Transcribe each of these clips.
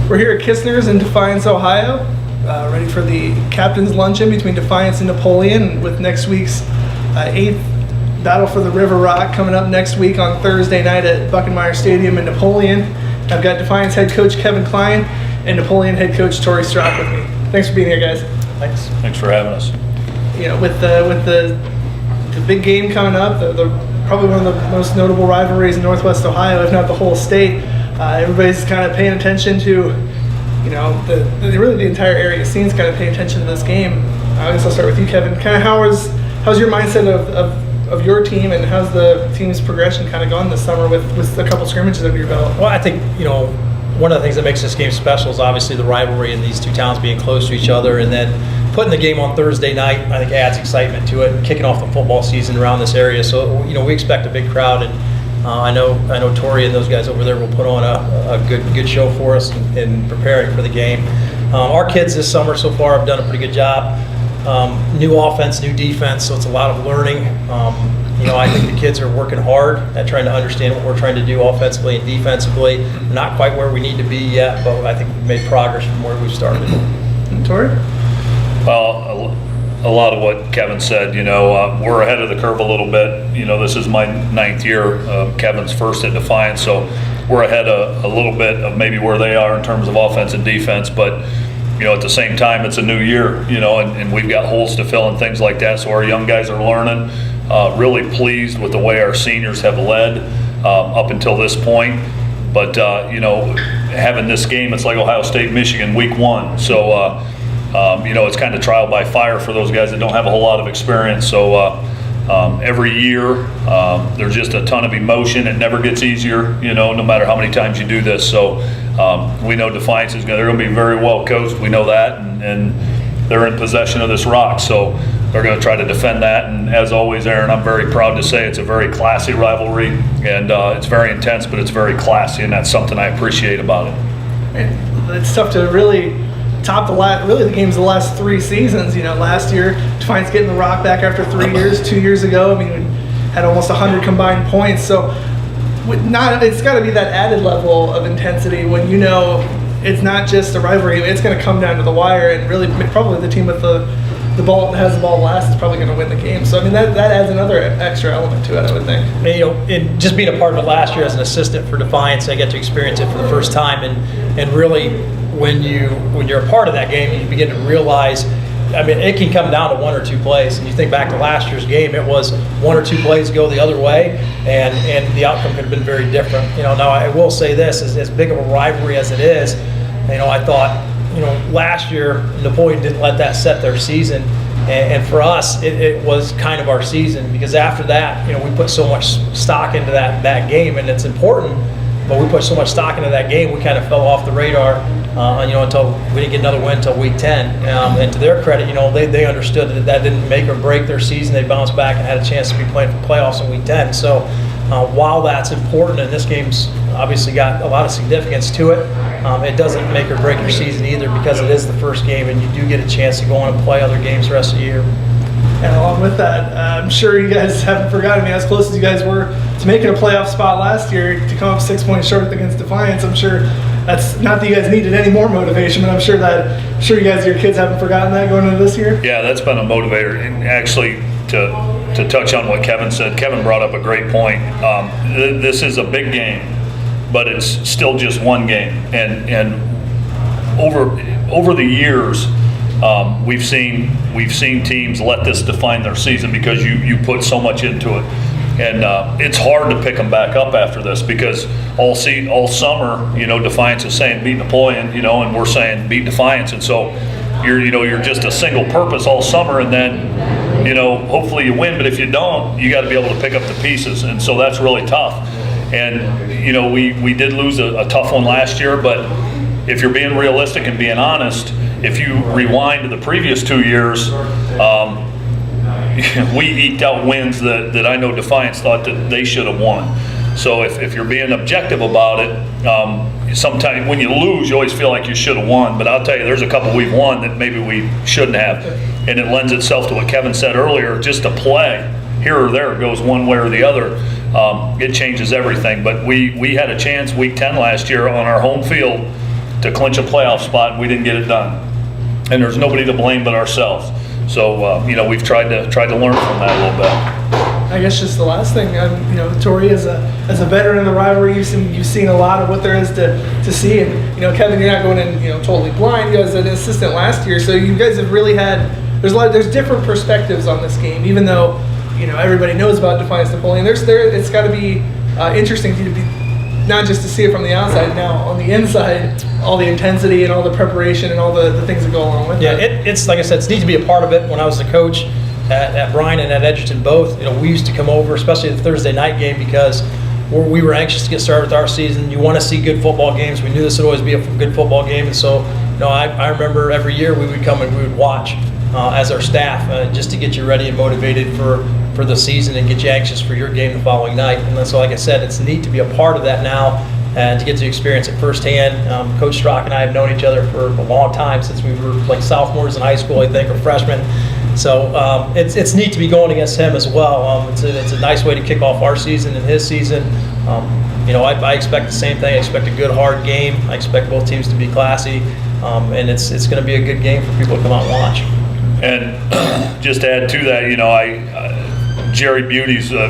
We're here at Kistner's in Defiance, Ohio, ready for the captain's luncheon between Defiance and Napoleon, with next week's 8th Battle for the River Rock coming up next week on Thursday night at Buckenmeyer Stadium in Napoleon. I've got Defiance head coach Kevin Klein and Napoleon head coach Tori Strock with me. Thanks for being here, guys. Thanks. Thanks for having us. You know, with the big game coming up, the probably one of the most notable rivalries in Northwest Ohio, if not the whole state. Everybody's kind of paying attention to, you know, really the entire area scene's kind of paying attention to this game. I guess I'll start with you, Kevin. Kind of how's your mindset of your team, and how's the team's progression kind of gone this summer with a couple scrimmages under your belt? Well, I think, you know, one of the things that makes this game special is obviously the rivalry and these two towns being close to each other, and then putting the game on Thursday night, I think, adds excitement to it, and kicking off the football season around this area. So, you know, we expect a big crowd, and I know Tori and those guys over there will put on a good show for us in preparing for the game. Our kids this summer so far have done a pretty good job. New offense, new defense, so it's a lot of learning. You know, I think the kids are working hard at trying to understand what we're trying to do offensively and defensively. Not quite where we need to be yet, but I think we've made progress from where we've started. And Tori? Well, a lot of what Kevin said, you know, we're ahead of the curve a little bit. You know, this is my 9th year. Kevin's first at Defiance, so we're ahead a little bit of maybe where they are in terms of offense and defense. But, you know, at the same time, it's a new year, you know, and we've got holes to fill and things like that. So our young guys are learning. Really pleased with the way our seniors have led up until this point. But, you know, having this game, it's like Ohio State, Michigan, week 1. So, you know, it's kind of trial by fire for those guys that don't have a whole lot of experience. So every year there's just a ton of emotion. It never gets easier, you know, no matter how many times you do this. So we know Defiance they're going to be very well coached. We know that, and they're in possession of this rock. So they're going to try to defend that. And as always, Aaron, I'm very proud to say it's a very classy rivalry, and it's very intense, but it's very classy, and that's something I appreciate about it. It's tough to really top the games of the last 3 seasons. You know, last year Defiance getting the rock back after 3 years. 2 years ago, I mean, we had almost 100 combined points. So it's got to be that added level of intensity when you know it's not just a rivalry. It's going to come down to the wire, and really probably the team with the ball that has the ball last is probably going to win the game. So I mean, that adds another extra element to it, I would think. I mean, you know, and just being a part of it last year as an assistant for Defiance, I get to experience it for the first time, and really when you're a part of that game, you begin to realize, I mean, it can come down to 1 or 2 plays. And you think back to last year's game, it was 1 or 2 plays go the other way, and the outcome could have been very different. You know, now I will say this, as big of a rivalry as it is, you know, I thought, you know, last year Napoleon didn't let that set their season, and for us it was kind of our season, because after that, you know, we put so much stock into that game, and it's important, but we put so much stock into that game, we kind of fell off the radar, you know, until we didn't get another win until week 10. And to their credit, you know, they understood that didn't make or break their season. They bounced back and had a chance to be playing for playoffs in week 10. So while that's important, and this game's obviously got a lot of significance to it, it doesn't make or break your season either, because it is the first game, and you do get a chance to go on and play other games the rest of the year. And along with that, I'm sure you guys haven't forgotten me, as close as you guys were to making a playoff spot last year, to come up 6 points short against Defiance. I'm sure that's not that you guys needed any more motivation, but I'm sure you guys, your kids haven't forgotten that going into this year. Yeah, that's been a motivator. And actually, to touch on what Kevin said, Kevin brought up a great point. This is a big game, but it's still just one game. And over the years, we've seen teams let this define their season, because you put so much into it, and it's hard to pick them back up after this, because all summer, you know, Defiance is saying beat Napoleon, you know, and we're saying beat Defiance, and so you're just a single purpose all summer, and then, you know, hopefully you win, but if you don't, you got to be able to pick up the pieces, and so that's really tough. And you know, we did lose a tough one last year, but if you're being realistic and being honest, if you rewind to the previous 2 years, we eked out wins that I know Defiance thought that they should have won. So if you're being objective about it, sometimes when you lose, you always feel like you should have won. But I'll tell you, there's a couple we've won that maybe we shouldn't have. And it lends itself to what Kevin said earlier, just a play here or there goes one way or the other. It changes everything. But we had a chance week 10 last year on our home field to clinch a playoff spot, and we didn't get it done. And there's nobody to blame but ourselves. So we've tried to learn from that a little bit. I guess just the last thing, Tori, as a veteran of the rivalry, you've seen a lot of what there is to see, and Kevin, you're not going in totally blind. You guys an assistant last year, so you guys have really had there's different perspectives on this game, even though everybody knows about Defiance Napoleon. It's got to be interesting to be not just to see it from the outside, now on the inside, all the intensity and all the preparation and all the things that go along with it. Yeah, it's like I said, it's neat to be a part of it. When I was the coach at Bryan and at Edgerton both, we used to come over, especially the Thursday night game, because we were anxious to get started with our season. You want to see good football games. We knew this would always be a good football game, and so I remember every year we would come and we would watch as our staff just to get you ready and motivated for the season and get you anxious for your game the following night. And so, like I said, it's neat to be a part of that now and to get to experience it firsthand. Coach Strock and I have known each other for a long time, since we were like sophomores in high school, I think, or freshmen. So it's neat to be going against him as well. It's a nice way to kick off our season and his season. I expect the same thing. I expect a good, hard game. I expect both teams to be classy, and it's going to be a good game for people to come out and watch. And just to add to that, Jerry Beauty's a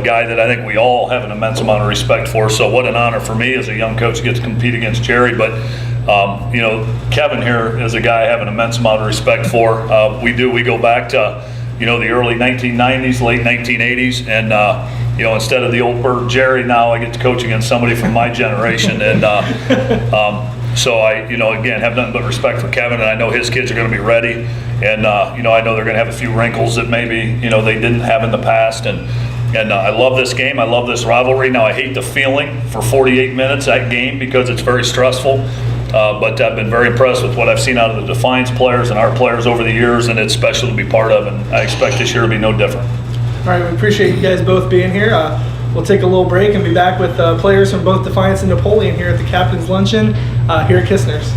guy that I think we all have an immense amount of respect for. So what an honor for me as a young coach to get to compete against Jerry. But Kevin here is a guy I have an immense amount of respect for. We go back to the early 1990s, late 1980s, and instead of the old bird Jerry, now I get to coach against somebody from my generation. And so I again have nothing but respect for Kevin, and I know his kids are going to be ready. And I know they're going to have a few wrinkles that maybe they didn't have in the past. And I love this game. I love this rivalry. Now I hate the feeling for 48 minutes that game, because it's very stressful. But I've been very impressed with what I've seen out of the Defiance players and our players over the years, and it's special to be part of, and I expect this year to be no different. All right, we appreciate you guys both being here. We'll take a little break and be back with players from both Defiance and Napoleon here at the Captain's Luncheon here at Kistner's.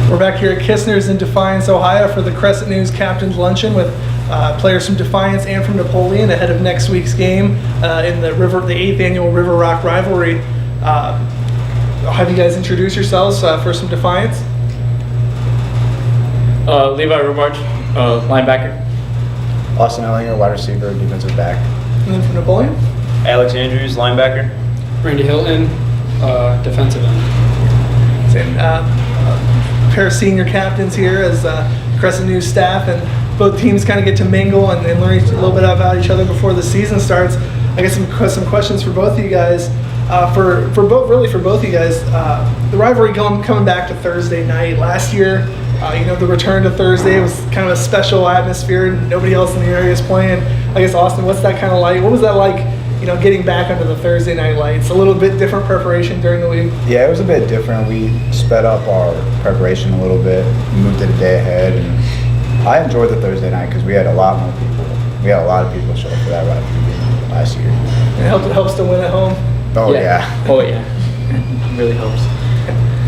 We're back here at Kistner's in Defiance, Ohio for the Crescent-News Captain's Luncheon with players from Defiance and from Napoleon ahead of next week's game in the 8th annual River Rock Rivalry. I'll have you guys introduce yourselves. First from Defiance. Levi Rubarge, linebacker. Austin Ellinger, wide receiver, defensive back. And then from Napoleon. Alex Andrews, linebacker. Randy Hilton, defensive end. And pair of senior captains here as Crescent News staff, and both teams kind of get to mingle and learn a little bit about each other before the season starts. I guess some questions for both of you guys. For both of you guys, the rivalry coming back to Thursday night. Last year, the return to Thursday was kind of a special atmosphere. Nobody else in the area is playing. I guess, Austin, what's that kind of like? What was that like, getting back under the Thursday night lights? A little bit different preparation during the week? Yeah, it was a bit different. We sped up our preparation a little bit, moved it a day ahead, and I enjoyed the Thursday night because we had a lot more people. We had a lot of people show up for that rivalry game last year. And it helps to win at home? Oh, yeah. Oh, yeah. It really helps.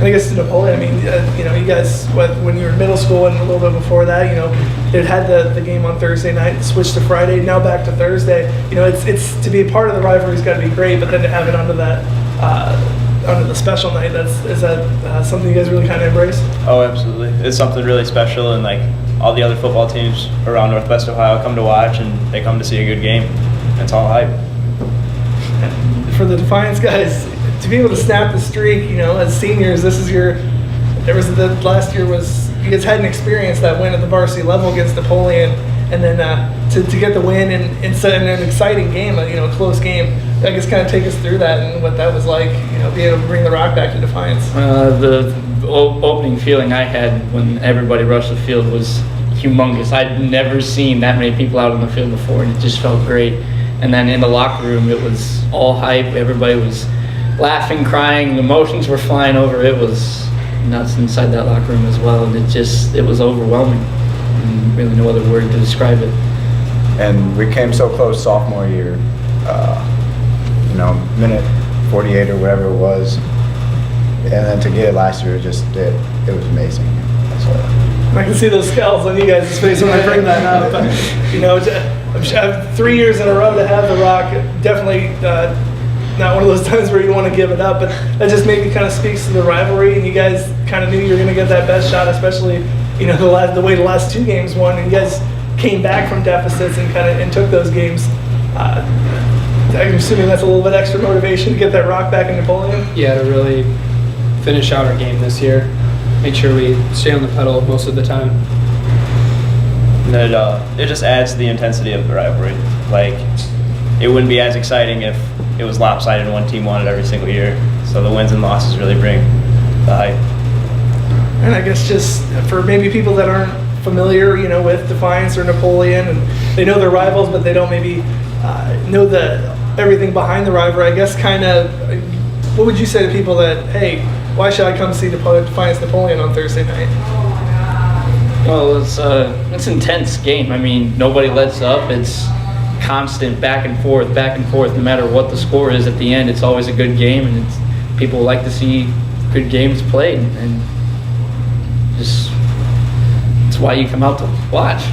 I guess to Napoleon, you guys, when you were in middle school and a little bit before that, it had the game on Thursday night, switched to Friday, now back to Thursday. It's to be a part of the rivalry's got to be great, but then to have it under the special night, is that something you guys really kind of embrace? Oh, absolutely. It's something really special, and all the other football teams around Northwest Ohio come to watch, and they come to see a good game. It's all hype. For the Defiance guys, to be able to snap the streak, as seniors, last year was, you guys hadn't experienced that win at the varsity level against Napoleon, and then to get the win in an exciting game, a close game. I guess kind of take us through that and what that was like, being able to bring the Rock back to Defiance. The opening feeling I had when everybody rushed the field was humongous. I'd never seen that many people out on the field before, and it just felt great. And then in the locker room, it was all hype. Everybody was laughing, crying, emotions were flying over. It was nuts inside that locker room as well, and it was overwhelming. And really no other word to describe it. And we came so close sophomore year, minute 48 or whatever it was. And then to get it last year, it was amazing. That's all. I can see those scowls on you guys' face when I bring that up. I'm sure 3 years in a row to have the Rock, definitely not one of those times where you want to give it up, but that just maybe kind of speaks to the rivalry, and you guys kind of knew you were going to get that best shot, especially the way the last 2 games won, and you guys came back from deficits and took those games. I'm assuming that's a little bit extra motivation to get that Rock back in Napoleon. Yeah, to really finish out our game this year. Make sure we stay on the pedal most of the time. And it just adds to the intensity of the rivalry. Like, it wouldn't be as exciting if it was lopsided and one team won it every single year. So the wins and losses really bring the hype. And I guess just for maybe people that aren't familiar, with Defiance or Napoleon, and they know they're rivals, but they don't maybe know everything behind the rivalry. I guess what would you say to people that, hey, why should I come see Defiance Napoleon on Thursday night? Well, it's an intense game. I mean, nobody lets up. It's constant back and forth, no matter what the score is at the end. It's always a good game, and people like to see good games played, and just it's why you come out to watch.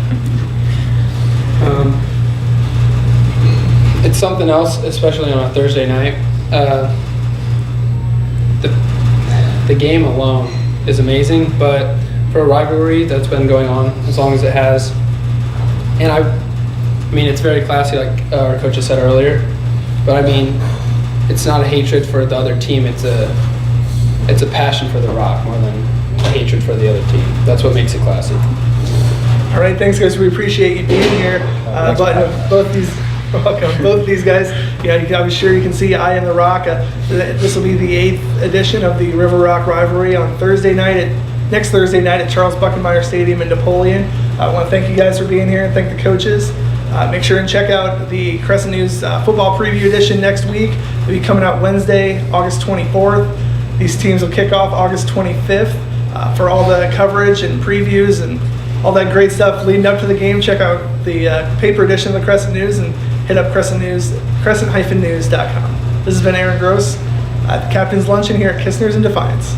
It's something else, especially on a Thursday night. The game alone is amazing, but for a rivalry that's been going on as long as it has, and I mean, it's very classy, like our coach has said earlier, but I mean, it's not a hatred for the other team. It's a passion for the Rock more than a hatred for the other team. That's what makes it classy. All right, thanks guys. We appreciate you being here. Both these guys. Yeah, I'm sure you can see I Am the Rock. This will be the 8th edition of the River Rock Rivalry on next Thursday night at Charles Buckenmeyer Stadium in Napoleon. I want to thank you guys for being here and thank the coaches. Make sure and check out the Crescent-News football preview edition next week. It'll be coming out Wednesday, August 24th. These teams will kick off August 25th. For all the coverage and previews and all that great stuff leading up to the game, check out the paper edition of the Crescent-News and hit up Crescent-News.com. This has been Aaron Gross at the Captain's Luncheon here at Kistner's in Defiance.